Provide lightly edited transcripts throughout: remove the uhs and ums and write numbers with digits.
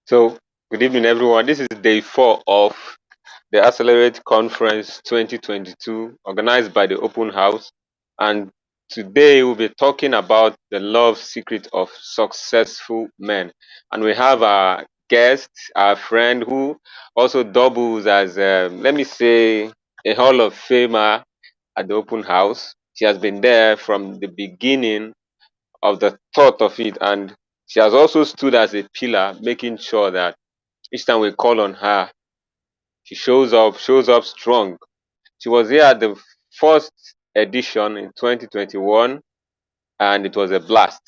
So, good evening, everyone. This is day four of the Accelerate Conference 2022, organized by the Open House. And today we'll be talking about the love secret of successful men. And we have our guest, our friend, who also doubles as, let me say, a Hall of Famer at the Open House. She has been there from the beginning of the thought of it, and she has also stood as a pillar, making sure that each time we call on her, she shows up strong. She was here at the first edition in 2021, and it was a blast.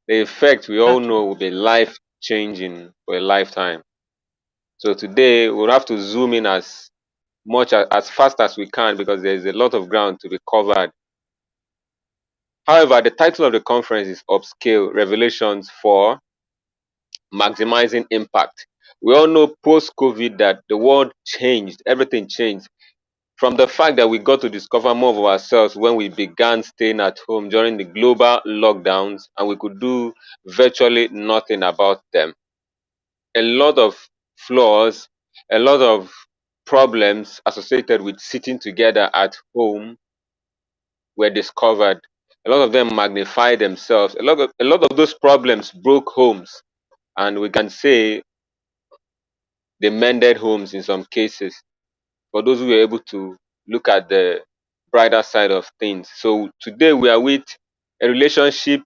The effect we all Exactly. know will be life changing for a lifetime. So today we'll have to zoom in as fast as we can because there's a lot of ground to be covered. However, the title of the conference is Upscale Revelations for Maximizing Impact. We all know post COVID that the world changed, everything changed. From the fact that we got to discover more of ourselves when we began staying at home during the global lockdowns and we could do virtually nothing about them. A lot of flaws, a lot of problems associated with sitting together at home were discovered. A lot of them magnified themselves. A lot of those problems broke homes, and we can say they mended homes in some cases for those who were able to look at the brighter side of things. So today we are with a relationship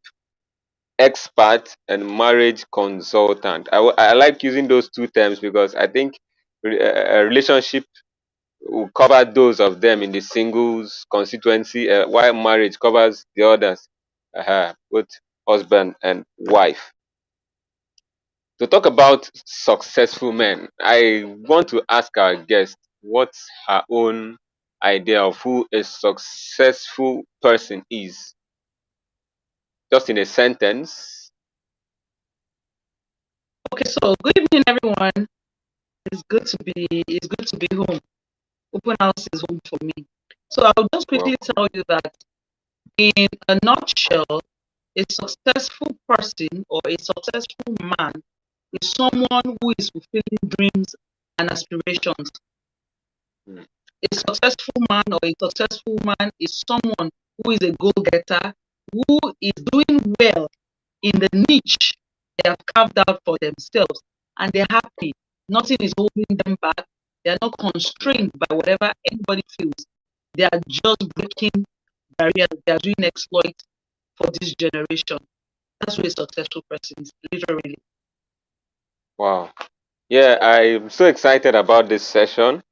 expert and marriage consultant. I like using those two terms because I think a relationship will cover those of them in the singles constituency, while marriage covers the others, both husband and wife. To talk about successful men, I want to ask our guest what's her own idea of who a successful person is. Just in a sentence. Okay, so good evening, everyone. It's good to be home. Open house is home for me. So I'll just quickly Well, tell you that in a nutshell, a successful person or a successful man is someone who is fulfilling dreams and aspirations. mm, A successful man or a successful woman is someone who is a goal-getter, who is doing well in the niche they have carved out for themselves, and they're happy. Nothing is holding them back. They are not constrained by whatever anybody feels. They are just breaking barriers. They are doing exploits for this generation. That's what a successful person is, literally. wow. Yeah, I'm so excited about this session,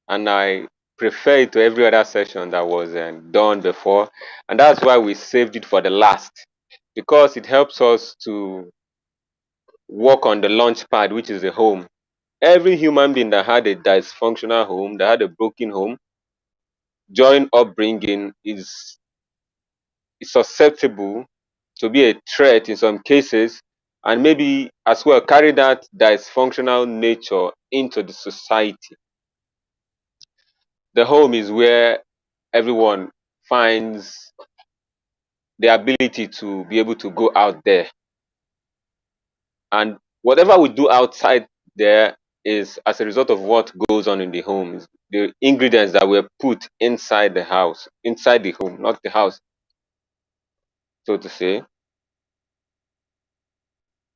and I prefer it to every other session that was done before. And that's why we saved it for the last, because it helps us to work on the launch pad, which is the home. Every human being that had a dysfunctional home, that had a broken home, during upbringing is susceptible to be a threat in some cases, and maybe as well carry that dysfunctional nature into the society. The home is where everyone finds the ability to be able to go out there, and whatever we do outside there is as a result of what goes on in the home. It's the ingredients that were put inside the house, inside the home, not the house, so to say.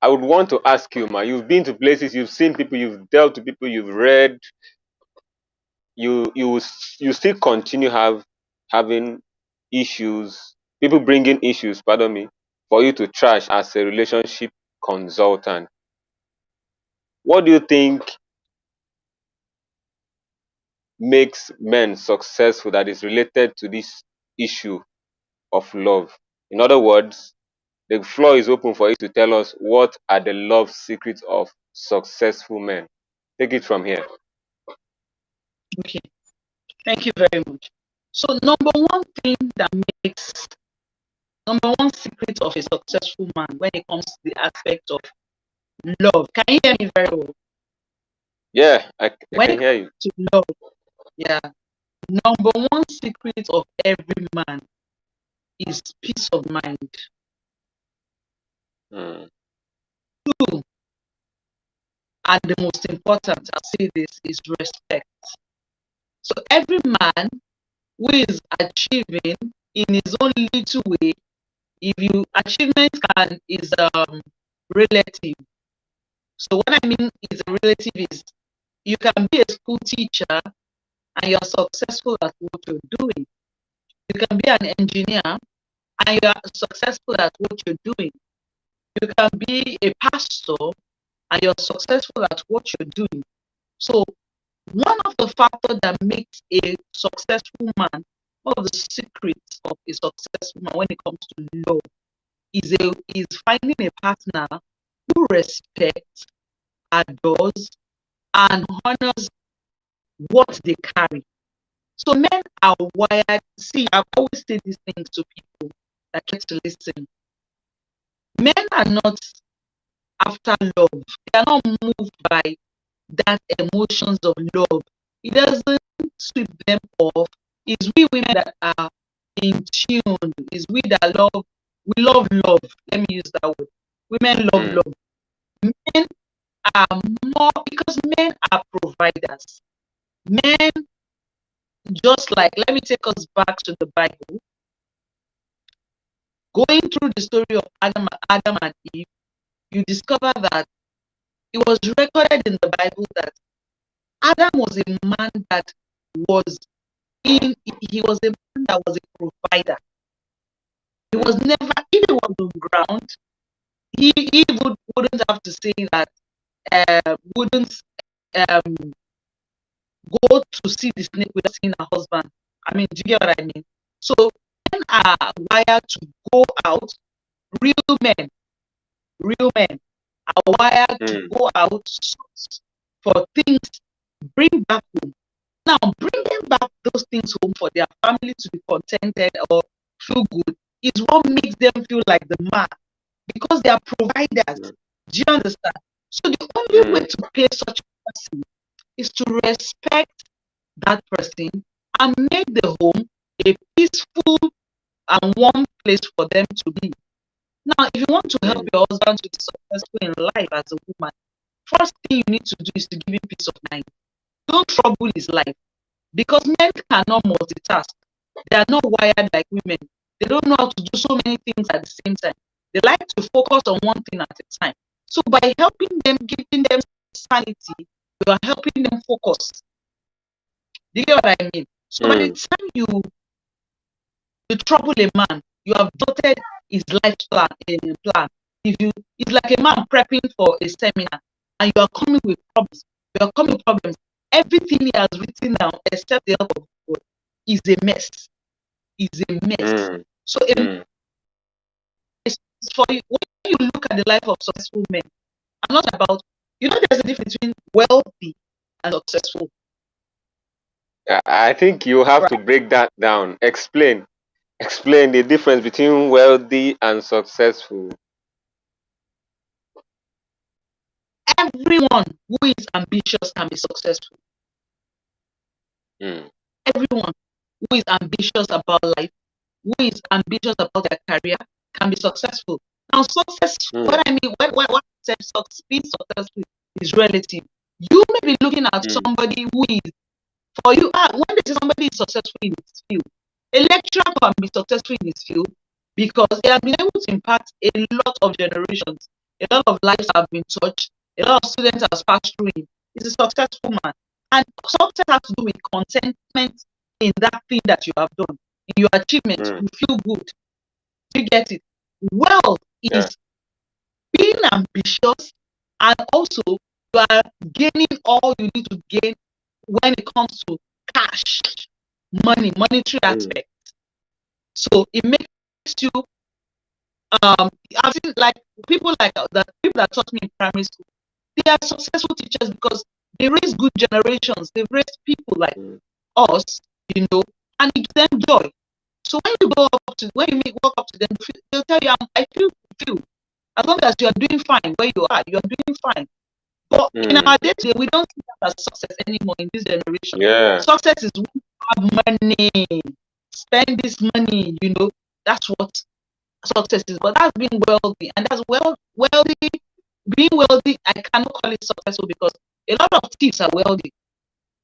I would want to ask you, ma, you've been to places, you've seen people, you've dealt with people, you've read, you still continue having issues, people bringing issues, pardon me, for you to trash as a relationship consultant. What do you think makes men successful that is related to this issue of love? In other words, the floor is open for you to tell us what are the love secrets of successful men. Take it from here. Okay, thank you very much. So, makes number one secret of a successful man when it comes to the aspect of love. Can you hear me very well? Yeah, I When can it hear you. comes to love, yeah, number one secret of every man is peace of mind. Hmm. Two, And the most important, I'll say this, is respect. So every man who is achieving in his own little way, if you achievement is relative. So what I mean is a relative is you can be a school teacher and you're successful at what you're doing. You can be an engineer and you're successful at what you're doing. You can be a pastor and you're successful at what you're doing. So one of the factors that makes a successful man, one of the secrets of a successful man when it comes to love, is finding a partner who respects, adores, and honors what they carry. So men are wired. See, I always say these things to people that get to listen. Men are not after love. They are not moved by that emotions of love. It doesn't sweep them off. It's we women that are in tune. It's we that love. We love love. Let me use that word. Women love love. Men are more because men are providers. Men, just like, let me take us back to the Bible. Going through the story of Adam and Eve, you discover that it was recorded in the Bible that Adam was a man that was he was a man that was a provider. He was never, if he was on ground, he wouldn't have to say that, wouldn't go to see the snake without seeing her husband. I mean, do you get what I mean? So men are wired to go out. Real men are wired to go out for things, bring back home. Now, bringing back those things home for their family to be contented or feel good is what makes them feel like the man, because they are providers. Do you understand? So the only way to pay such a person is to respect that person and make the home a peaceful and warm place for them to be. Now, if you want to help your husband to be successful in life as a woman, first thing you need to do is to give him peace of mind. Don't trouble his life, because men cannot multitask. They are not wired like women. They don't know how to do so many things at the same time. They like to focus on one thing at a time. So by helping them, giving them sanity, you are helping them focus. Do you get what I mean? So by the time you trouble a man, you have dotted his life plan. It's like a man prepping for a seminar, and you are coming with problems. You are coming with problems. Everything he has written down, except the help of God, is a mess. Is a mess. So for you, when you look at the life of successful men, I'm not about, there's a difference between wealthy and successful. I think you have to break that down. Explain the difference between wealthy and successful. Everyone who is ambitious can be successful. Everyone who is ambitious about life, who is ambitious about their career, can be successful. Now, success, what I mean, what being successful is relative. You may be looking at somebody who is, for you, when they say somebody is successful in his field, a lecturer can be successful in his field because he has been able to impact a lot of generations. A lot of lives have been touched. A lot of students have passed through him. He's a successful man. And success has to do with contentment in that thing that you have done, in your achievement. You feel good. You get it. Wealth is being ambitious, and also you are gaining all you need to gain when it comes to cash, monetary aspect. So it makes you I think like people like that, people that taught me in primary school, they are successful teachers because they raise good generations. They raise people like us, and it gives them joy. So when you walk up to them, they'll tell you, I feel fulfilled. As long as you are doing fine where you are doing fine. But in our day to day, we don't see that as success anymore in this generation. Yeah. Success is when you have money, spend this money, that's what success is. But that's being wealthy, and that's wealthy being wealthy, I cannot call it successful because a lot of thieves are wealthy.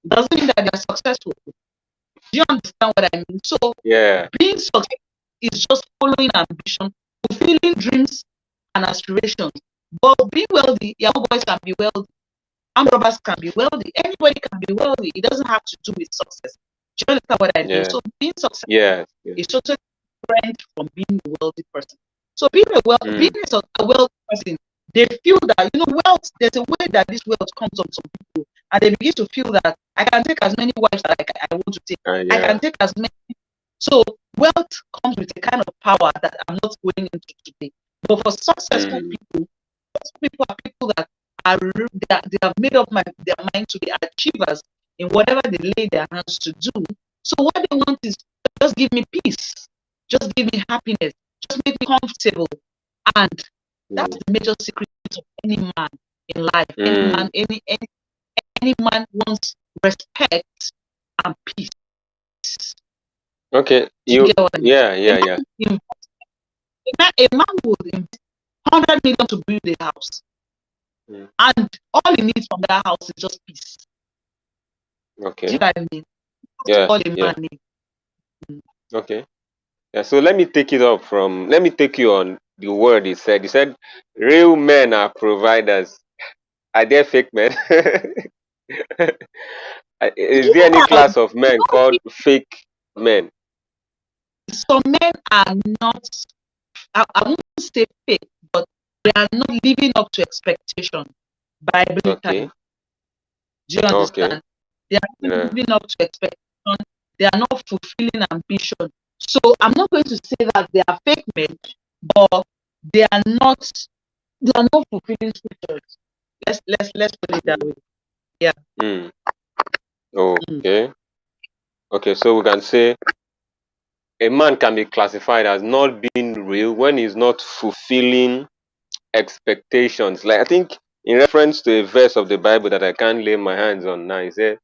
It doesn't mean that they are successful. Do you understand what I mean? So Yeah. being successful is just following ambition, fulfilling dreams and aspirations. But being wealthy, Yahoo boys can be wealthy, armed robbers can be wealthy, anybody can be wealthy. It doesn't have to do with success. Do you understand what I mean? Yeah. So being successful Yes. Yes. is totally different from being a wealthy person. So being Mm. a wealthy person, they feel that wealth. There's a way that this wealth comes on some people, and they begin to feel that I can take as many wives as I want to take. I Yeah. can take as many. So wealth comes with a kind of power that I'm not going into today. But for successful Mm. people are people that they have made up their mind to be achievers in whatever they lay their hands to do. So what they want is just give me peace, just give me happiness, just make me comfortable, and that's Mm. the major secret of any man in life. Any Mm. man, any man wants respect and peace. Okay. Do you You. get what I mean? Yeah. A Yeah. Yeah. man, a man would invest 100 million to build a house, Mm. and all he needs from that house is just peace. Do you Okay. know what I mean? That's all Yes. a man Yeah. needs. Mm. Okay. Yeah. So let me take it up from. Let me take you on the word he said. He said, "Real men are providers." Are there fake men? Is there any Yeah, class of men called fake men? some men are not, I won't say fake, but they are not living up to expectation Okay. biblically. Do you Okay. understand? They are not Yeah. living up to expectation. They are not fulfilling ambition. So I'm not going to say that they are fake men, but they are not fulfilling scriptures. Let's put it that Mm. way. Yeah. Mm. Mm. Okay. Okay. So we can say a man can be classified as not being real when he's not fulfilling expectations. Like I think in reference to a verse of the Bible that I can't lay my hands on now, he said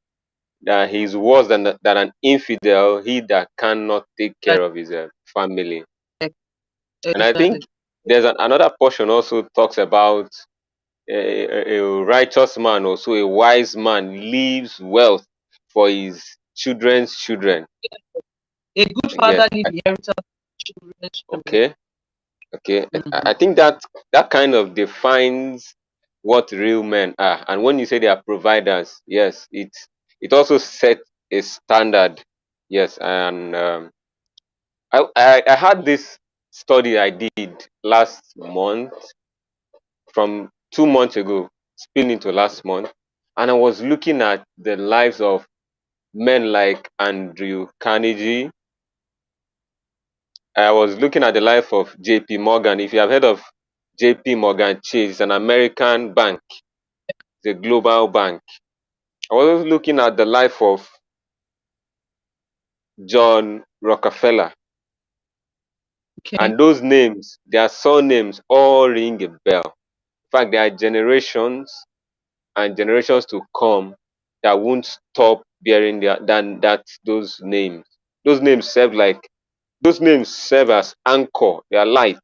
that he's worse than an infidel, he that cannot take care of his family. And I think Exactly. there's another portion also talks about a righteous man, also a wise man leaves wealth for his children's children. A good Yes. father leave inheritance to children's children. Okay. Okay. I Mhm. think that kind of defines what real men are. And when you say they are providers, yes, it also sets a standard. Yes. And I had this study I did last month, from 2 months ago, spilling into last month, and I was looking at the lives of men like Andrew Carnegie. I was looking at the life of JP Morgan. If you have heard of JP Morgan Chase, it's an American bank, it's a global bank. I was also looking at the life of John Rockefeller. Okay. And those names, their surnames all ring a bell. In fact, there are generations and generations to come that won't stop bearing those names. Those names serve like those names serve as anchor, they are light.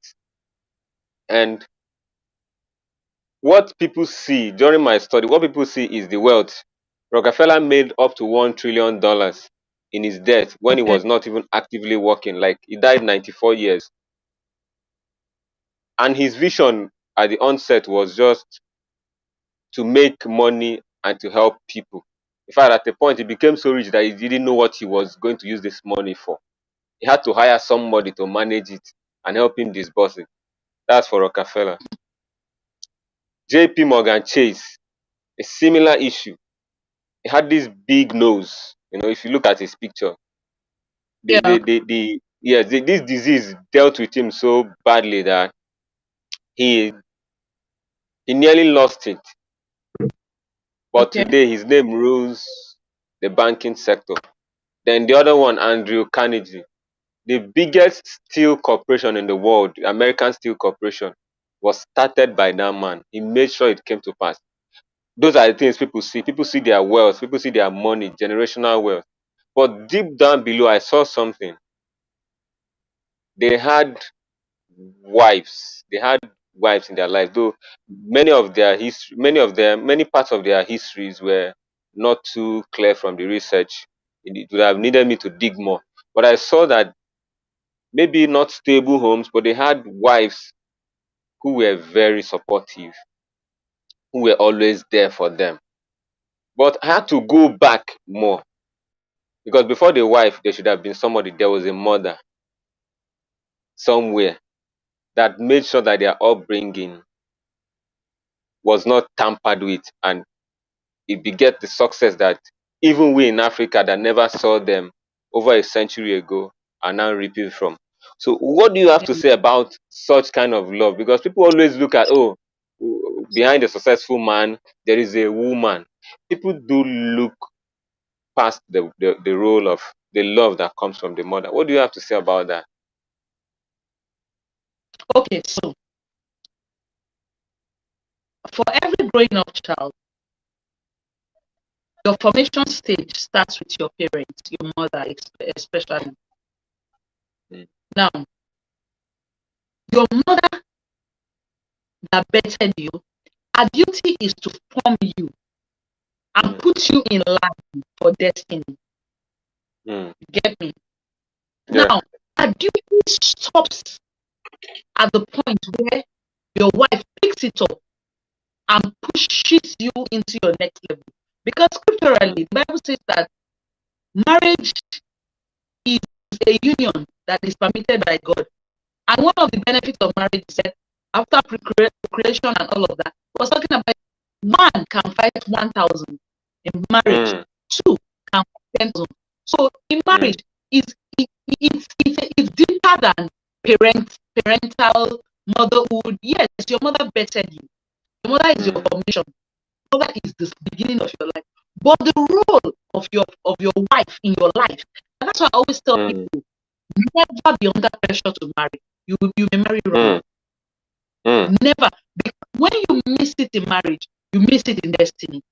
And what people see during my study, what people see is the wealth. Rockefeller made up to $1 trillion in his death when he Okay. was not even actively working. Like he died 94 years. And his vision at the onset was just to make money and to help people. In fact, at a point, he became so rich that he didn't know what he was going to use this money for. He had to hire somebody to manage it and help him disburse it. That's for Rockefeller. JP Morgan Chase, a similar issue. He had this big nose. If you look at his picture, Yeah. this disease dealt with him so badly that he he nearly lost it. But Okay. today his name rules the banking sector. Then the other one, Andrew Carnegie, the biggest steel corporation in the world, the American Steel Corporation, was started by that man. He made sure it came to pass. Those are the things people see. People see their wealth, people see their money, generational wealth. But deep down below, I saw something. They had wives, they had wives in their life, though many parts of their histories were not too clear from the research. It would have needed me to dig more. But I saw that maybe not stable homes, but they had wives who were very supportive, who were always there for them. But I had to go back more because before the wife, there should have been somebody. There was a mother somewhere that made sure that their upbringing was not tampered with, and it beget the success that even we in Africa that never saw them over a century ago are now reaping from. So, what do you have to say about such kind of love? Because people always look at, oh, behind a successful man, there is a woman. People do look past the role of the love that comes from the mother. What do you have to say about that? Okay, so for every growing up child, your formation stage starts with your parents, your mother especially. Mm. Now, your mother that bettered you, her duty is to form you and Mm. put you in line for destiny. Mm. Get me? Yeah. Now, her duty stops at the point where your wife picks it up and pushes you into your next level. Because scripturally, Mm. the Bible says that marriage is a union that is permitted by God. And one of the benefits of marriage is that after procreation and all of that, was talking about one can fight 1,000 in marriage, Mm. two can fight 10,000. So in Mm. marriage, it's deeper than parental motherhood. Yes, your mother bettered you. Your mother is your Mm. formation. Your mother is the beginning of your life. But the role of your wife in your life, and that's why I always tell Mm. people, never be under pressure to marry. You may marry wrong. Mm. Mm. Never. Because when you miss it in marriage, you miss it in destiny.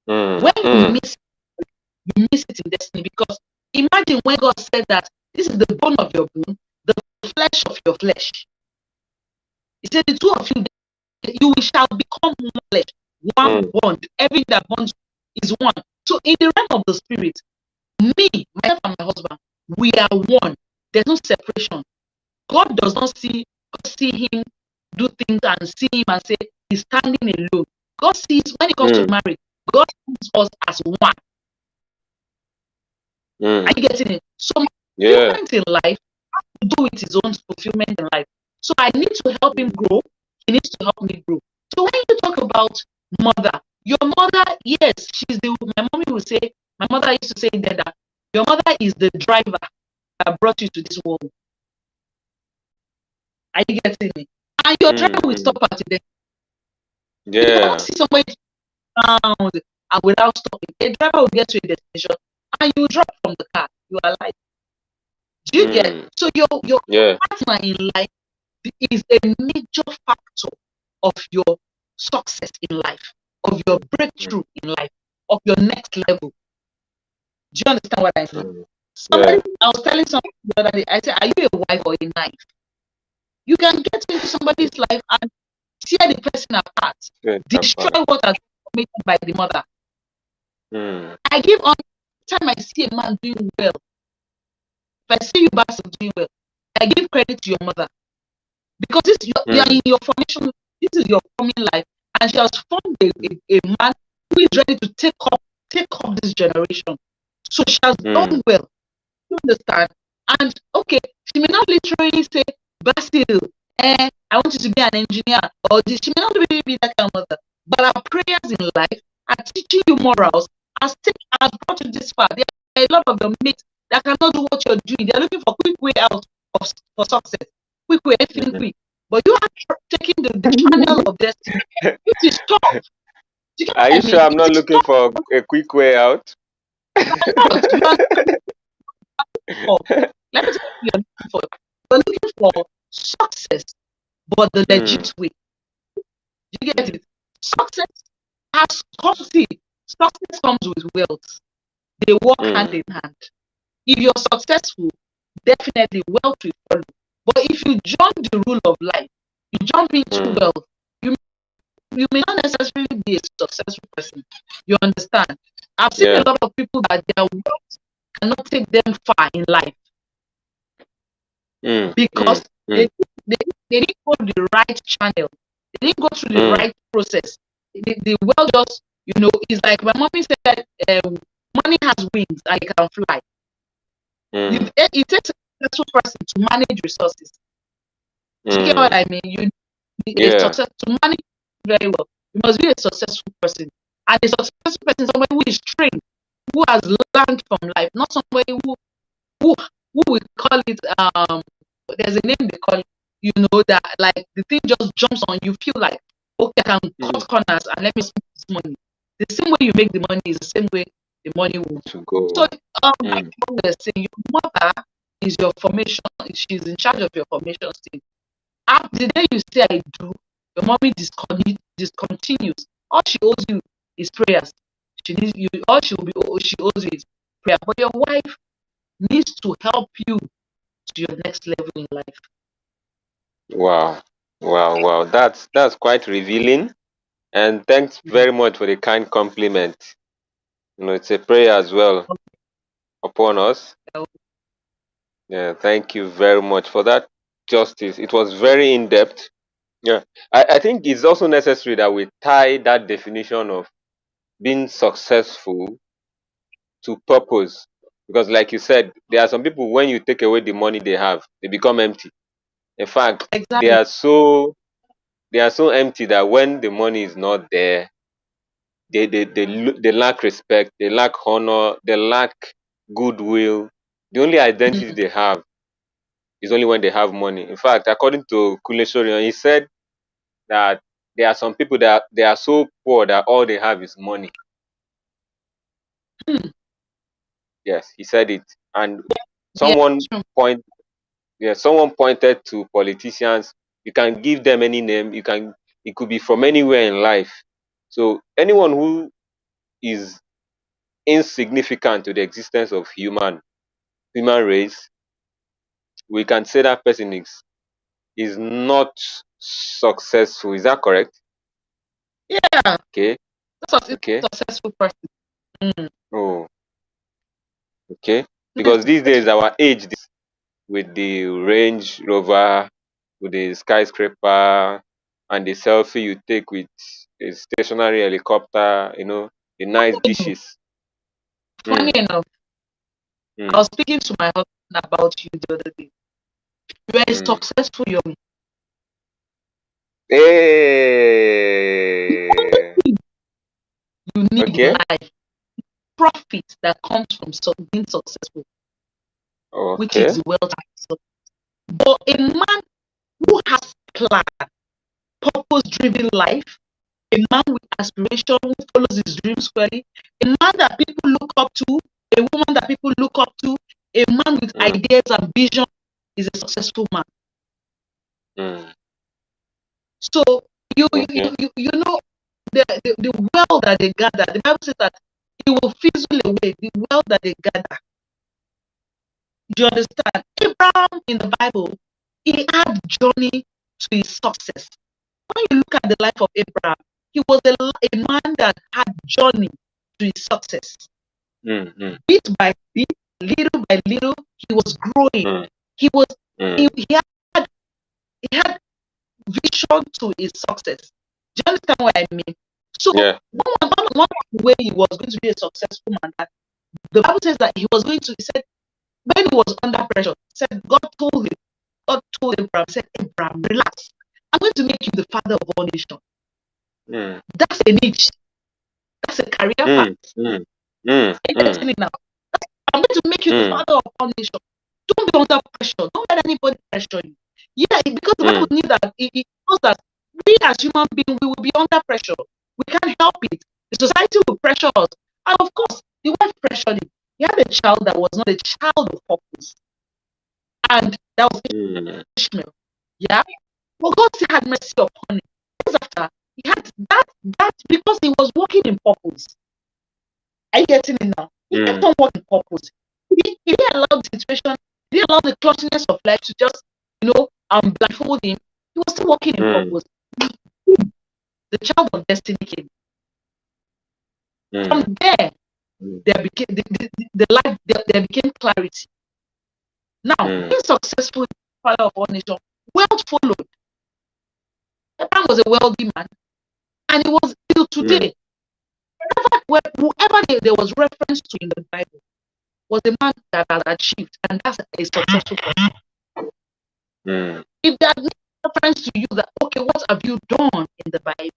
Mm. When Mm. you miss it in destiny. Because imagine when God said that this is the bone of your bone, the flesh of your flesh. He said the two of you shall become one flesh, one Mm. bond. Everything that bonds is one. So in the realm of the spirit, me, myself, and my husband, we are one. There's no separation. God does not see him do things and see him and say he's standing alone. God sees when it comes to Mm. marriage, God sees us as one. Are Mm. you getting it? So my Yeah. fulfillment in life has to do with his own fulfillment in life. So I need to help him Mm. grow. He needs to help me grow. So when you talk about mother, your mother, yes, my mommy will say, my mother used to say that your mother is the driver that brought you to this world. Are you getting me? And your driver Mm. will Mm. stop at the You cannot Yeah. see somebody around and without stopping. A driver will get to a destination and you drop from the car. You are alive. Do you get? Mm. So your Yeah. partner in life is a major factor of your success in life, of your Mm. breakthrough in life, of your next level. Do you understand what I mean? Mm. Somebody, Yeah. I was telling somebody the other day, I said, are you a wife or a knife? You can get into somebody's life and tear the person apart, Good. destroy what has been made by the mother. Mm. I give on time I see a man doing well. If I see you bastard doing well, I give credit to your mother. Because you are Mm. in your formation, this is your forming life, and she has formed a man who is ready to take up this generation. So she has Mm. done well. You understand? And okay, she may not literally say, Basil, I want you to be an engineer, or this. She may not really be that kind of mother. But our prayers in life are teaching you morals, has brought you this far. There are a lot of your mates that cannot do what you're doing. They're looking for quick way out for success. Quick way, anything Mhm. quick. But you are taking the channel of destiny, which is tough. Do you get Are what you I mean? sure I'm not It is looking tough. for a quick way out? Not. You are for, let me tell you, you're looking for success, but the Mm. legit way. You get Mm. it? Success has come. See, success comes with wealth. They work hand Mm. in hand. If you're successful, definitely wealth will follow. But if you join the rule of life, You jump into mm, wealth. You may not necessarily be a successful person. You understand? I've seen a yeah. lot of people that their wealth cannot take them far in life Mm, because mm, they, mm, they, they didn't go the right channel. They didn't go through the mm, right process. The wealth just, it's like my mommy said, money has wings and it can fly. mm, It takes a successful person to manage resources. Do you get what mm. I mean? You need a Yeah. success to manage very well. You must be a successful person. And a successful person is somebody who is trained, who has learned from life, not somebody who who we call it there's a name they call it, that like the thing just jumps on you, feel like, okay, I can Mm. cut corners and let me spend this money. The same way you make the money is the same way the money will. To So go. like Mm, what we're saying, your mother is your formation, she's in charge of your formation stage. After the day you say I do, your mommy discontinues. All she owes you is prayers. She needs you. All she owes you is prayer. But your wife needs to help you to your next level in life. wow. Wow. Wow. That's quite revealing. And thanks Mm. very much for the kind compliment. It's a prayer as well upon us. So, Yeah. Thank you very much for that justice. It was very in depth. Yeah. I think it's also necessary that we tie that definition of being successful to purpose. Because like you said, there are some people when you take away the money they have, they become empty. In fact, they exactly. are so they are so empty that when the money is not there, they lack respect, they lack honor, they lack goodwill. The only identity Mm. they have is only when they have money. In fact, according to Kule Sorion, he said that there are some people that they are so poor that all they have is money. Mm. Yes, he said it. And Yeah, someone true. point someone pointed to politicians. You can give them any name. It could be from anywhere in life. So anyone who is insignificant to the existence of human race, we can say that person is not successful. Is that correct? Yeah, Okay. that's a Okay. successful person. Mm. Oh, okay. Yes, Because these days our age with the Range Rover, with the skyscraper, and the selfie you take with a stationary helicopter, the nice funny enough, dishes. funny Mm, enough, I mm, was speaking to my husband about you the other day. You are a mm. successful young. The only Hey, thing you need in okay, life, profit that comes from being successful, which is okay. the wealth. But a man who has plan, purpose-driven life, a man with aspiration who follows his dreams squarely, a man that people look up to, a woman that people look up to, a man with Mm, ideas and vision is a successful man. mm, So you you, okay. you, you know the wealth that they gather, the Bible says that it will fizzle away, the wealth that they gather. Do you understand? Abraham in the Bible, he had journey to his success. When you look at the life of Abraham, he was a man that had journey to his success. Mm, mm, Bit by bit, little by little, he was growing. mm, He was he, mm. he had vision to his success. Do you understand what I mean? So Yeah. one way he was going to be a successful man, that the Bible says that he was going to, he said, when he was under pressure, said God told Abraham, said, Abraham, relax. I'm going to make you the father of all nations. Mm, That's a niche. That's a career path. mm, mm, mm, Are you mm, getting it now? I'm going to make you the mm, father of all nations. Don't be under pressure. Don't let anybody pressure you. Yeah, because the Bible mm, knew that it knows that we as human beings we will be under pressure. We can't help it. The society will pressure us. And of course, the wife pressured him. He had a child that was not a child of purpose. And that was mm, Ishmael. Yeah. But God still had mercy upon him. Years after, he had that because he was working in purpose. Are you getting it now? He kept mm, on working purpose. He didn't allow the situation, he didn't allow the closeness of life to just, blindfold him. He was was still walking in Mm. purpose. The child of destiny came. Mm. From there, Mm. there became the life. There became clarity. Now, Mm. being successful in the father of all nations, wealth followed. The man was a wealthy man, and he was still Mm. today. Whoever there was reference to in the Bible was a man that had achieved, and that's a successful person. Mm. If they had made reference to you that, okay, what have you done in the Bible?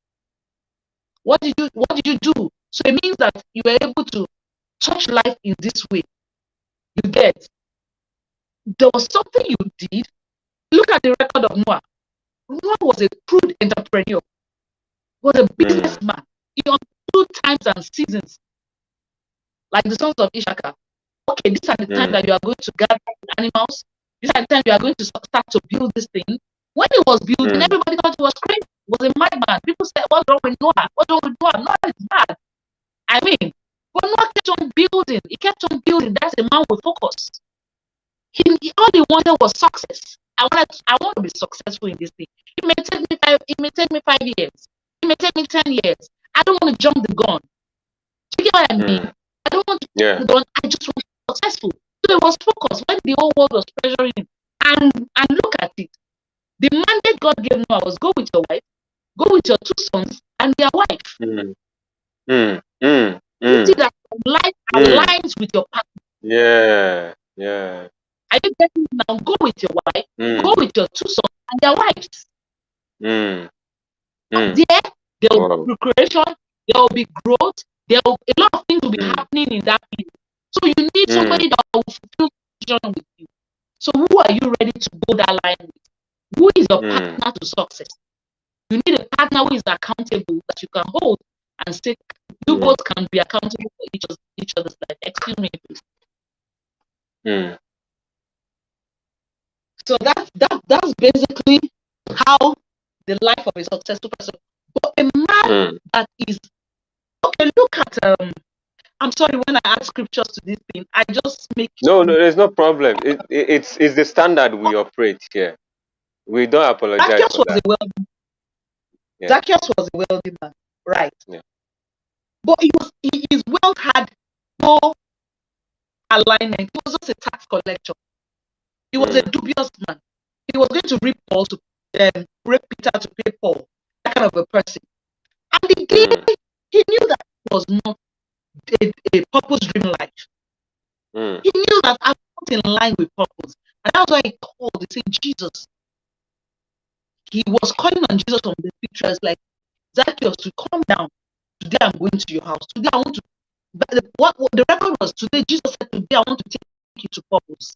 What did you do? So it means that you were able to touch life in this way. You get, there was something you did. Look at the record of Noah. Noah was a crude entrepreneur, was a Mm. businessman. He understood times and seasons, like the sons of Issachar. Okay, these are the time Mm. that you are going to gather animals. These are the time you are going to start to build this thing. When he was building, Mm. everybody thought he was crazy. He was a madman. People said, "What's wrong with Noah? What's wrong with Noah? Noah is mad." I mean, but Noah kept on building. He kept on building. That's a man with focus. All he wanted was success. I want to be successful in this thing. It may take me 5 years. It may take me 10 years. I don't want to jump the gun. Do you get what I mean? Mm. I don't want to Yeah. jump the gun. I just want to be successful. So it was focused when the whole world was pressuring him. And look at it. The mandate God gave Noah was go with your wife, go with your two sons and their wife. Mm. Mm. Mm. You see Mm. that life Mm. aligns with your partner. Yeah. Yeah. Are you getting it now? Go with your wife, go Mm. with your two sons and their wives. Mm. And Mm. there will Wow. be procreation, there will be growth, a lot of things will be Mm. happening in that field. So you need Mm. somebody that will fulfill the vision with you. So who are you ready to go that line with? Who is your Mm. partner to success? You need a partner who is accountable that you can hold and say, you Mm. both can be accountable for each other's life. Excuse me, please. Mm. So that's basically how the life of a successful person. But a man Mm. that is okay, look at I'm sorry when I add scriptures to this thing, I just make No, no, there's no problem. It's the standard we operate here. We don't apologize Zacchaeus for was that. a wealthy Yeah. Zacchaeus was a wealthy man, right? Yeah. But his wealth had no alignment. He was just a tax collector. He was a Mm. dubious man. He was going to rape Peter to pay Paul. That kind of a person. And the Mm. day he knew that it was not a purpose-driven life. Mm. He knew that I'm not in line with purpose. And that's why he called, he said, Jesus. He was calling on Jesus from the pictures like, Zacchaeus, to come down. Today I'm going to your house. Today I want to. But what the record was today, Jesus said, today I want to take you to purpose.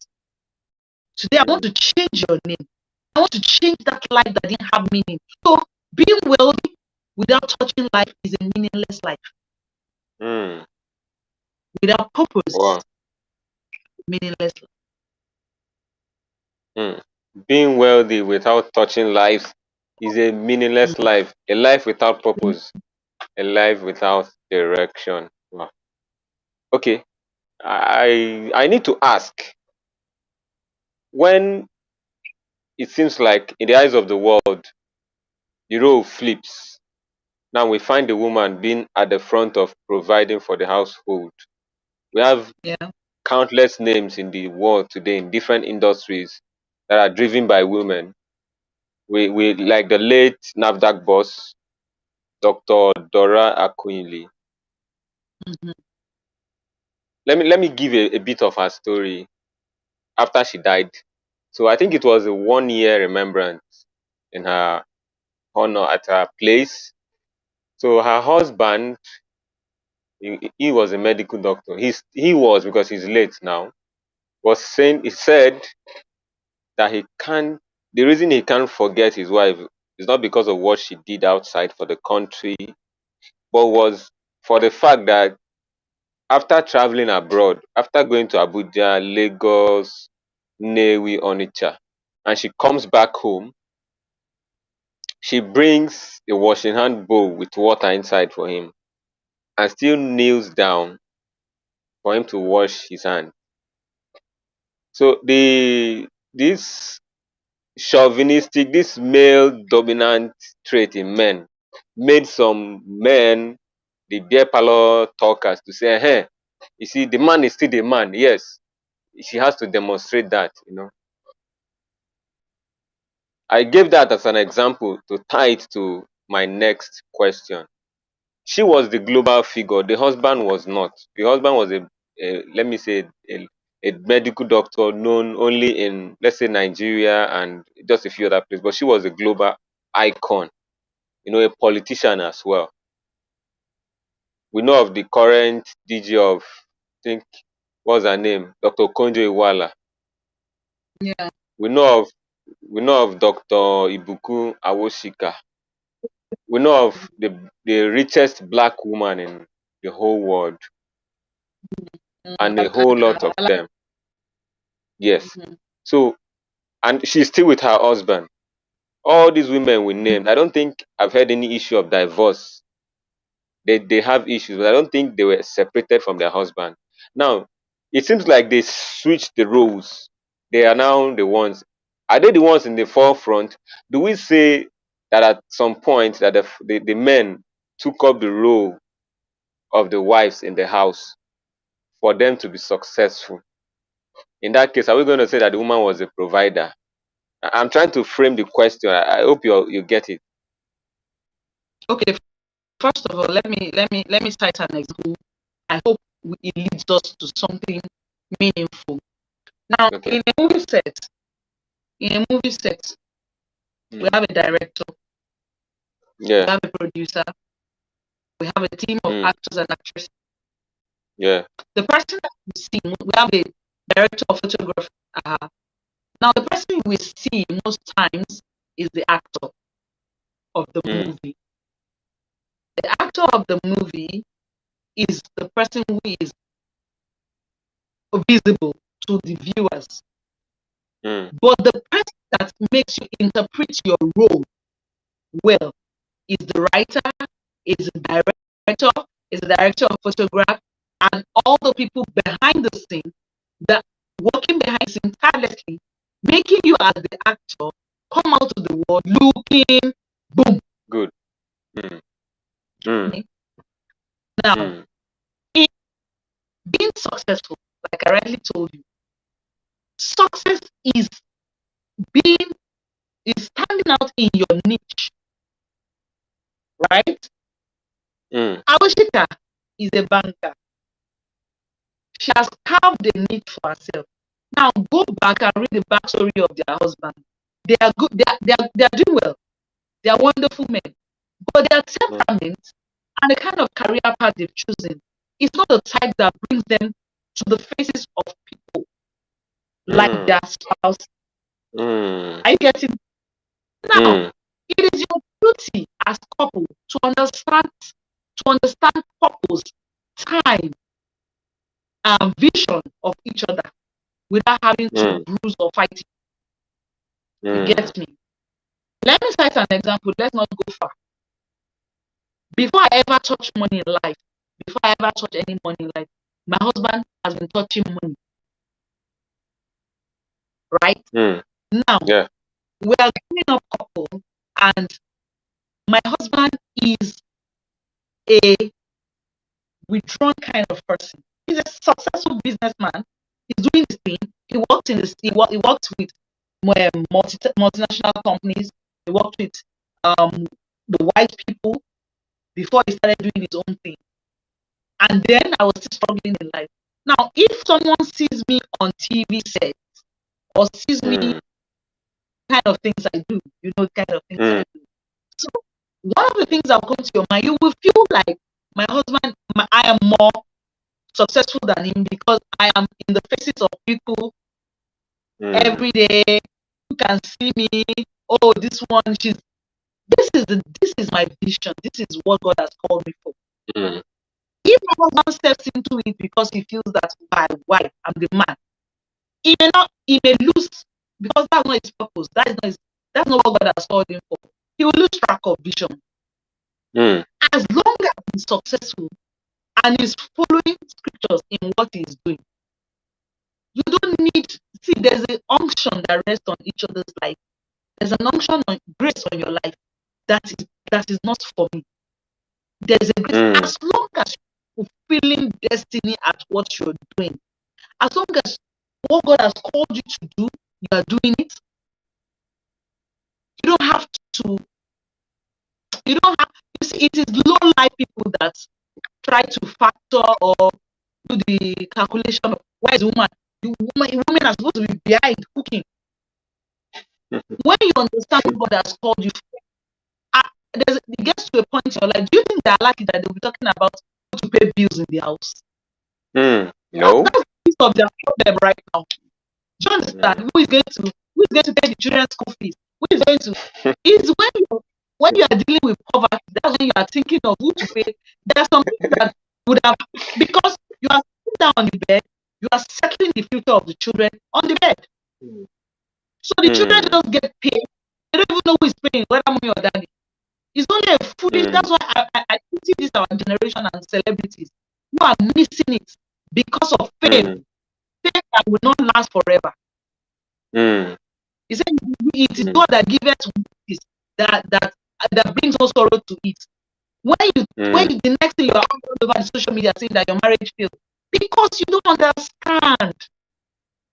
Today I want Mm. to change your name. I want to change that life that didn't have meaning. So being wealthy without touching life is a meaningless life. Mm. Without purpose, Wow. meaningless life. Mm. Being wealthy without touching lives is a meaningless life. A life without purpose. A life without direction. Wow. Okay. I need to ask, when it seems like in the eyes of the world the role flips. Now we find the woman being at the front of providing for the household. We have Yeah. countless names in the world today in different industries that are driven by women. We like the late NAFDAC boss, Dr. Dora Akunyili. Mm-hmm. Let me give a bit of her story after she died. So I think it was a 1 year remembrance in her honor at her place. So her husband, he was a medical doctor. He was, because he's late now, was saying, he said that he can't, the reason he can't forget his wife is not because of what she did outside for the country, but was for the fact that after traveling abroad, after going to Abuja, Lagos, Newi, Onitsha, and she comes back home, she brings a washing hand bowl with water inside for him and still kneels down for him to wash his hand. So this chauvinistic, this male dominant trait in men made some men, the beer parlor talkers, to say, hey, you see, the man is still the man. Yes, she has to demonstrate that, you know. I gave that as an example to tie it to my next question. She was the global figure. The husband was not. The husband was let me say, a medical doctor known only in, let's say, Nigeria and just a few other places. But she was a global icon, you know, a politician as well. We know of the current DG of, I think, what's her name? Dr. Konjo Iweala. Yeah. We know of Dr. Ibuku Awoshika. We know of the richest black woman in the whole world, and a whole lot of them. Yes. Mhm. So, and she's still with her husband. All these women we named, I don't think I've heard any issue of divorce. They have issues, but I don't think they were separated from their husband. Now, it seems like they switched the roles. They are now the ones. Are they the ones in the forefront? Do we say that at some point that the men took up the role of the wives in the house for them to be successful? In that case, are we going to say that the woman was a provider? I'm trying to frame the question. I hope you get it. Okay. First of all, let me cite an example. I hope it leads us to something meaningful. Now, Okay. in a movie set, we Mm. have a director, we Yeah. have a producer, we have a team of Mm. actors and actresses. Yeah. The person that we see, we have a director of photography. Now, the person we see most times is the actor of the Mm. movie. The actor of the movie is the person who is visible to the viewers. Mm. But the person that makes you interpret your role well is the writer, is the director, is the director of photograph, and all the people behind the scene that working behind the scene tirelessly, making you as the actor come out to the world looking boom. Good. Mm. Mm. Okay? Now, Mm. in being successful, like I rightly told you, success being is standing out in your niche, right? Mm. Awashika is a banker. She has carved a niche for herself. Now go back and read the backstory of their husband. They are good. They are doing well. They are wonderful men, but their Mm. temperament and the kind of career path they've chosen is not the type that brings them to the faces of people like Mm. their spouse. Mm. Are you getting? Now, Mm. it is your duty as couple to understand purpose, time, and vision of each other without having to Mm. bruise or fight. You Mm. get me? Let me cite an example. Let's not go far. Before I ever touch money in life, before I ever touch any money in life, my husband has been touching money, right? Mm. Now, Yeah. we are growing up couple, and my husband is a withdrawn kind of person. He's a successful businessman. He's doing his thing. He worked in this. He worked with multinational companies. He worked with the white people before he started doing his own thing. And then I was still struggling in life. Now, if someone sees me on TV set or sees me Mm. kind of things I do, kind of things I Mm. do. So one of the things that will come to your mind, you will feel like my husband, I am more successful than him because I am in the faces of people Mm. every day. You can see me. Oh, this one, this is my vision. This is what God has called me for. Mm. If my husband steps into it because he feels that by why I'm the man, he may lose because that's not his purpose. That's not what God has called him for. He will lose track of vision. Mm. As long as he's successful and he's following scriptures in what he's doing, you don't need, see, there's an unction that rests on each other's life. There's an unction on grace on your life that is not for me. There's a grace Mm. as long as you're fulfilling destiny at what you're doing. As long as what God has called you to do, you are doing it. You don't have to. You don't have. You see, it is low life people that try to factor or do the calculation of why is woman. Women are supposed to be behind cooking. When you understand what God has called you for, it gets to a point in your life. Do you think they're lucky that they'll be talking about how to pay bills in the house? No. That's the piece of their problem right now. Do you understand? Mm. Who is going to pay the children's school fees? Who is going to? It's when you are dealing with poverty, that's when you are thinking of who to pay. There are some things that would have, because you are sitting down on the bed, you are settling the future of the children on the bed. So the children Mm. just get paid. They don't even know who is paying, whether mommy or daddy. It's only a foolish. Mm. That's why I see this our generation and celebrities who are missing it because of fame. Mm. Fame that will not last forever. Mm. He said, "It is Mm. God that giveth this that brings no sorrow to it." Mm. The next thing you are all over the social media saying that your marriage failed because you don't understand.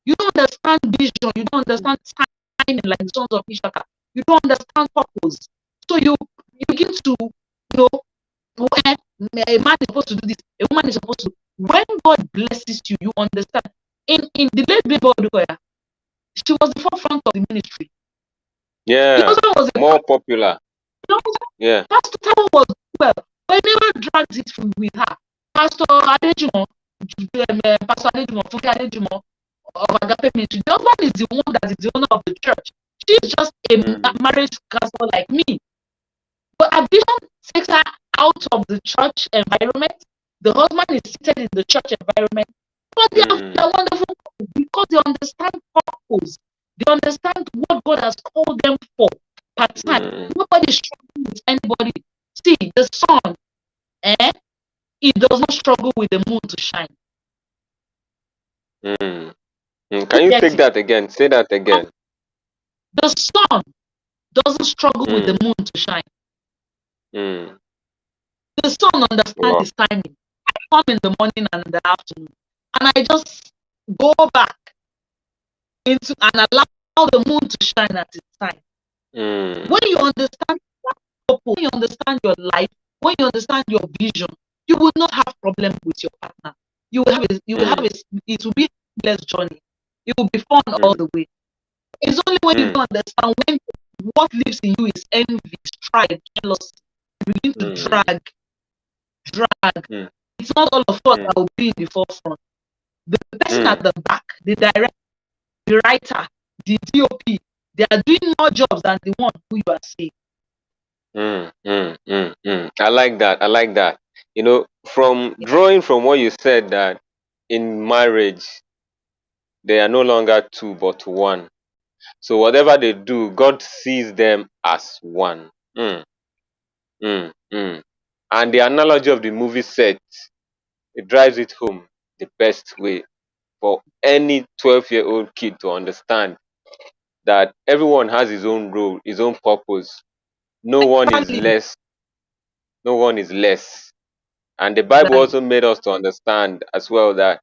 You don't understand vision. You don't understand timing, like the sons of Ishaka. You don't understand purpose. So you begin to, you know, when a man is supposed to do this, a woman is supposed to. When God blesses you, you understand. In the late Bible, she was the forefront of the ministry. The Yeah. husband was a More popular. Yeah. Pastor Taiwo was well, but he never dragged it with her. Pastor Adejimo, Pastor Adejimo, Funke Adejimo of Agape Ministry, the husband is the one that is the owner of the church. She's just a Mm. marriage counselor like me. But ambition takes her out of the church environment. The husband is seated in the church environment. But they Mm. are wonderful because they understand purpose. They understand what God has called them for part time. Mm. Nobody is struggling with anybody. See, the sun, it does not struggle with the moon to shine. Mm. Mm. You Can you get take it? that again? Say that again. The sun doesn't struggle with the Mm. moon to shine. Mm. The sun understands Wow. his timing. I come in the morning and in the afternoon, and I just go back into and allow the moon to shine at its time. Mm. When you understand that purpose, when you understand your life, when you understand your vision, you will not have problem with your partner. Mm. It will be a less journey. It will be fun all Mm. the way. It's only when you Mm. don't understand when what lives in you is envy, strife, jealousy. You begin to Mm. drag. Mm. It's not all of us that Mm. will be in the forefront. The person at Mm. the back, the director, the writer, the DOP, they are doing more jobs than the one who you are seeing. Mm. Mm. Mm. Mm. I like that. I like that. From Yeah. drawing from what you said that in marriage they are no longer two but one. So whatever they do, God sees them as one. Mm. Mm. Mm. And the analogy of the movie set, it drives it home the best way for any 12-year-old kid to understand that everyone has his own role, his own purpose. No one is Exactly. less. No one is less. And the Bible Exactly. also made us to understand as well that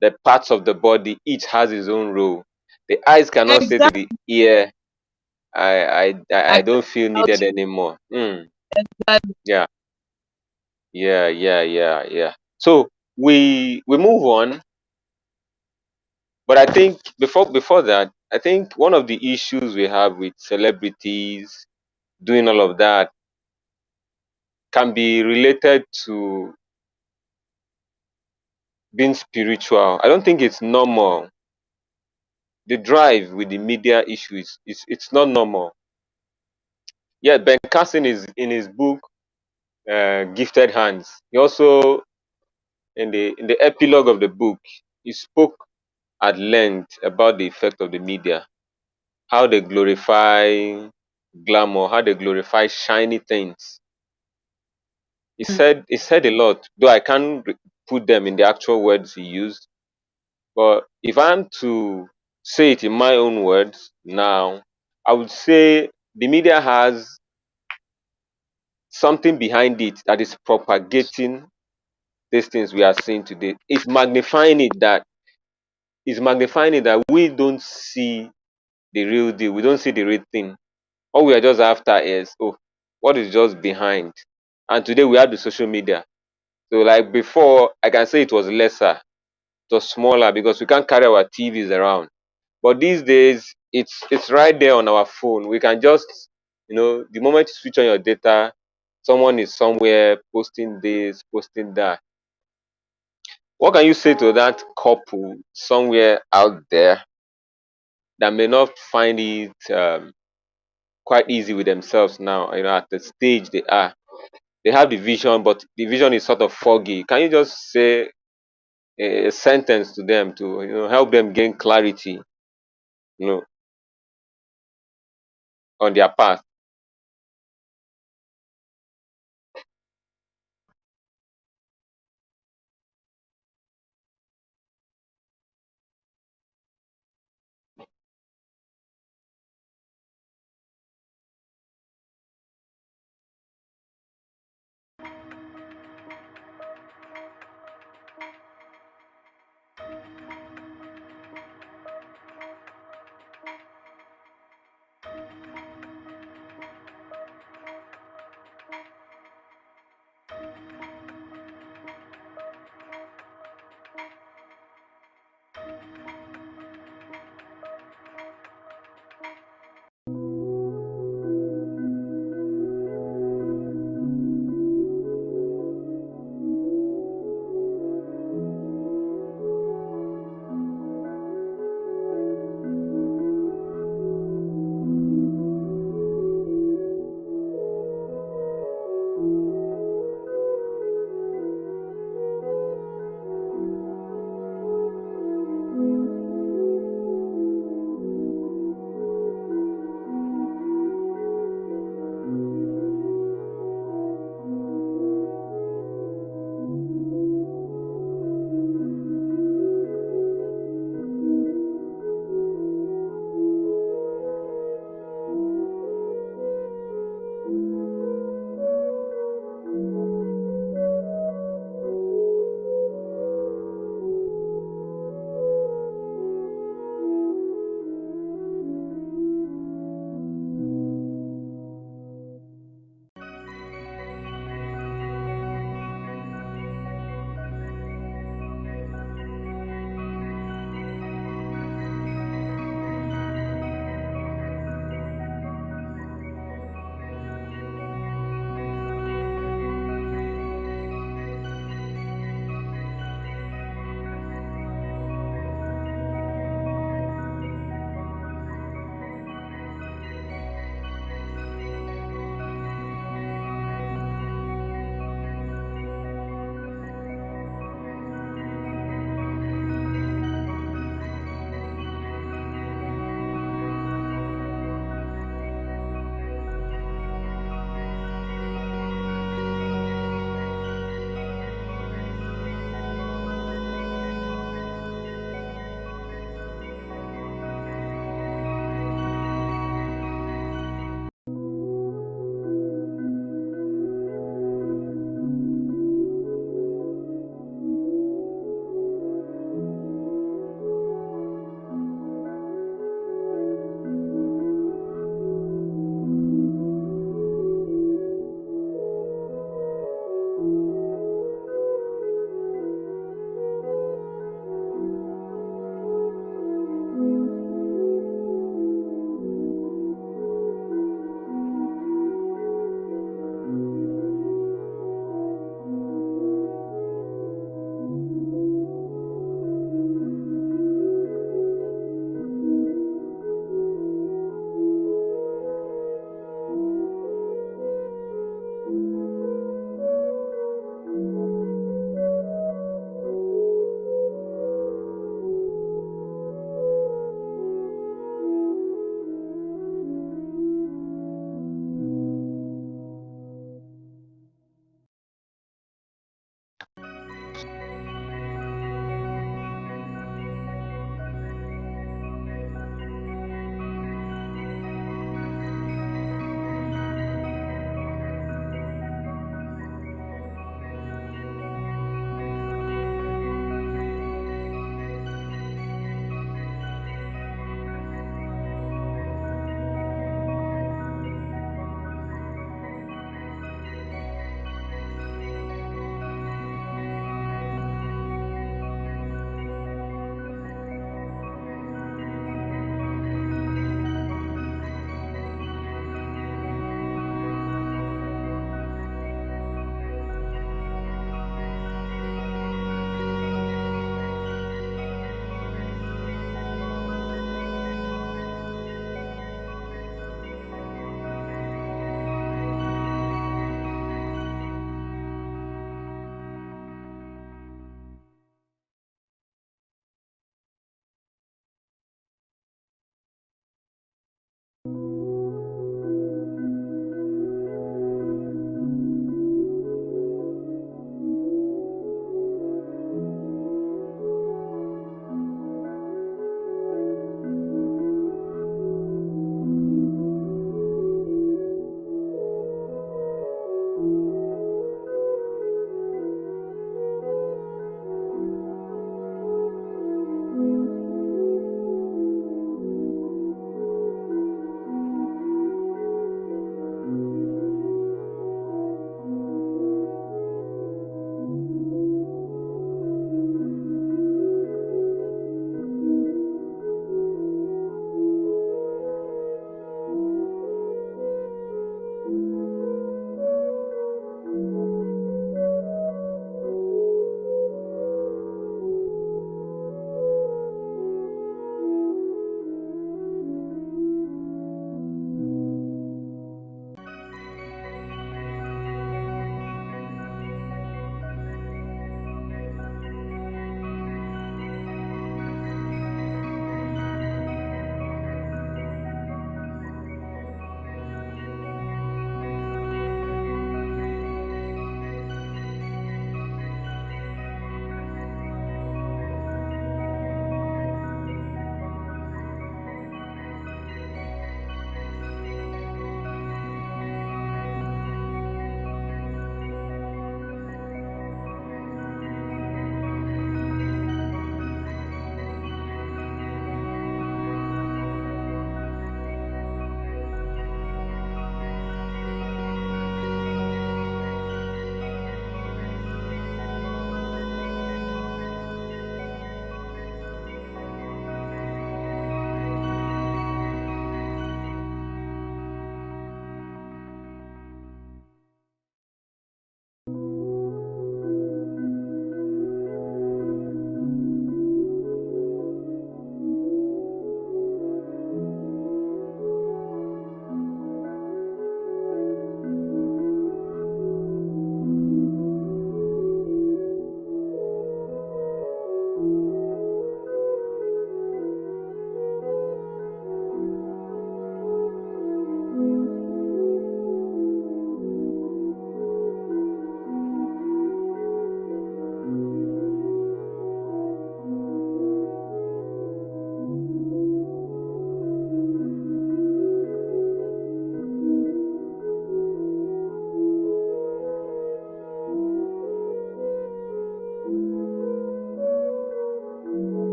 the parts of the body each has its own role. The eyes cannot say to the Exactly. ear, I I don't feel felt needed anymore. exactly. Yeah, yeah. So we move on, but I think before that, I think one of the issues we have with celebrities doing all of that can be related to being spiritual. I don't think it's normal. The drive with the media issue is it's not normal. Yeah, Ben Carson is in his book Gifted Hands. He also in the epilogue of the book, he spoke at length about the effect of the media, how they glorify glamour, how they glorify shiny things. He said a lot, though I can't put them in the actual words he used. But if I'm to say it in my own words now, I would say the media has something behind it that is propagating these things we are seeing today. It's magnifying it that we don't see the real deal. We don't see the real thing. All we are just after is, oh, what is just behind. And today we have the social media. So like before, I can say it was lesser, it was smaller because we can't carry our TVs around. But these days, it's right there on our phone. We can just, the moment you switch on your data, someone is somewhere posting this, posting that. What can you say to that couple somewhere out there that may not find it quite easy with themselves now, at the stage they are? They have the vision, but the vision is sort of foggy. Can you just say a sentence to them to help them gain clarity, you know, on their path?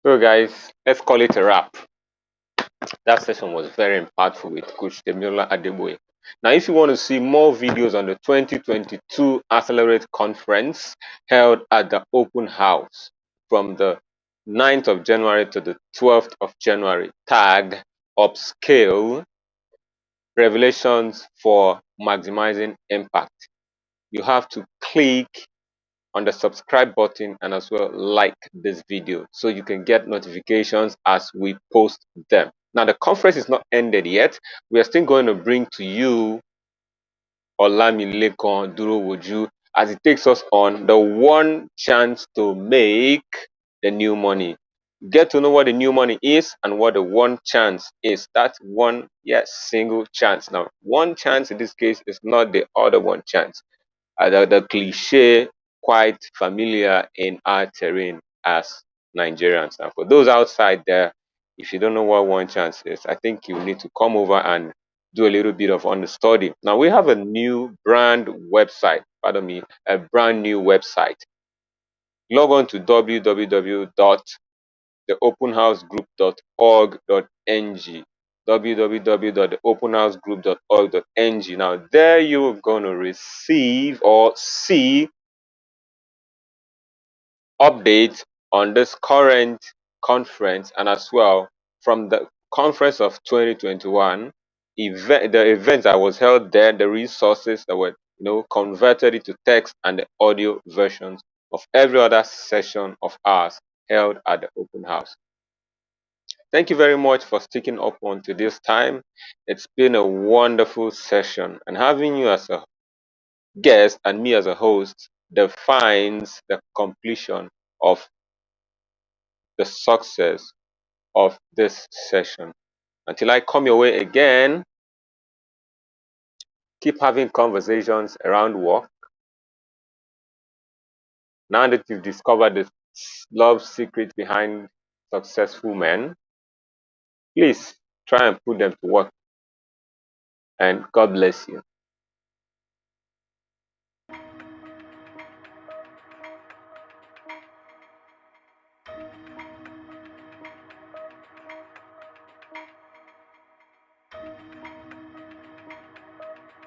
So, guys, let's call it a wrap. That session was very impactful with Coach Temilola Adegboye. Now, if you want to see more videos on the 2022 Accelerate Conference held at the Open House from the 9th of January to the 12th of January, tagged Upscale Revelations for Maximizing Impact, you have to click on the subscribe button and as well like this video so you can get notifications as we post them. Now, the conference is not ended yet. We are still going to bring to you Olamilekan Durowoju as it takes us on the one chance to make the new money. Get to know what the new money is and what the one chance is. That's one, yes, single chance. Now, one chance in this case is not the other one chance. The cliche quite familiar in our terrain as Nigerians. And for those outside there, if you don't know what one chance is, I think you need to come over and do a little bit of understudy. Now we have a new brand website, pardon me, a brand new website. Log on to www.theopenhousegroup.org.ng www.theopenhousegroup.org.ng. Now there you're going to receive or see updates on this current conference and as well from the conference of 2021 the events that was held there, the resources that were converted into text and the audio versions of every other session of ours held at the open house. Thank you very much for sticking up until this time. It's been a wonderful session, and having you as a guest and me as a host defines the completion of the success of this session. Until I come your way again, keep having conversations around work. Now that you've discovered the love secret behind successful men, please try and put them to work. And God bless you.